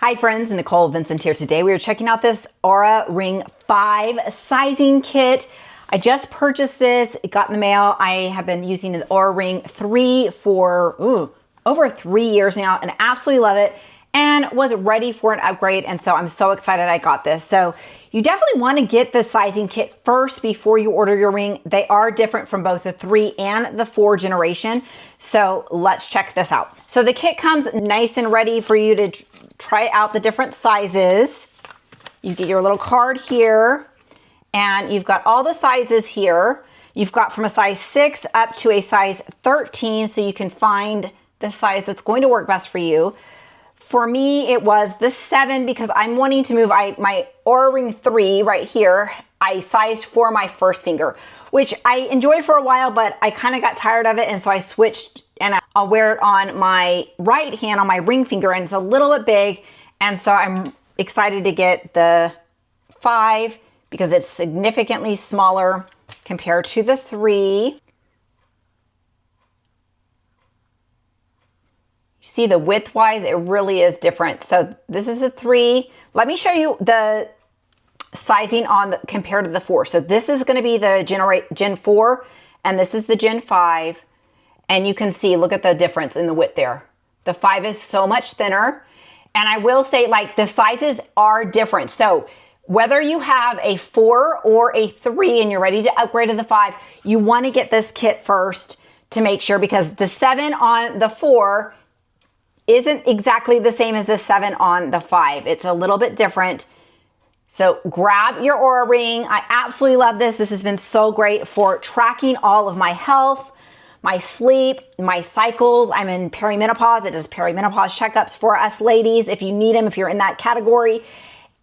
Hi friends, Nicole Vincent here. Today we are checking out this Oura Ring 5 sizing kit. I just purchased this, it got in the mail. I have been using the Oura Ring 3 for over 3 years now and absolutely love it and was ready for an upgrade, and so I'm so excited I got this. So you definitely want to get the sizing kit first before you order your ring. They are different from both the 3 and the 4 generation. So let's check this out. So the kit comes nice and ready for you to try out the different sizes. You get your little card here and you've got all the sizes here. You've got from a size 6 up to a size 13, so you can find the size that's going to work best for you. For me, it was the 7 because I'm wanting to move my Oura Ring 3 right here. I sized for my first finger, which I enjoyed for a while, but I kind of got tired of it, and so I switched and I'll wear it on my right hand on my ring finger, and it's a little bit big, and so I'm excited to get the 5 because it's significantly smaller compared to the 3. See the width wise, it really is different. So this is a 3. Let me show you the sizing on compared to the 4. So this is going to be the Gen 4 and this is the Gen 5. And you can see, look at the difference in the width there. The 5 is so much thinner. And I will say, like, the sizes are different. So whether you have a 4 or a 3 and you're ready to upgrade to the 5, you want to get this kit first to make sure, because the 7 on the 4 isn't exactly the same as the 7 on the 5. It's a little bit different. So grab your Oura Ring. I absolutely love this. This has been so great for tracking all of my health, my sleep, my cycles. I'm in perimenopause. It does perimenopause checkups for us ladies if you need them, if you're in that category.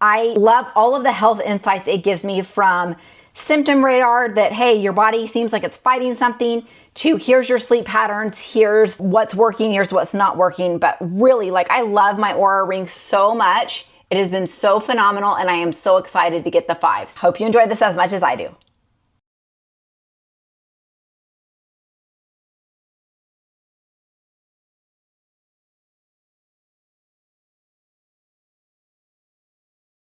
I love all of the health insights it gives me, from symptom radar that, hey, your body seems like it's fighting something, to here's your sleep patterns, here's what's working, here's what's not working. But really, like, I love my Oura Ring so much. It has been so phenomenal, and I am so excited to get the 5s. Hope you enjoyed this as much as I do.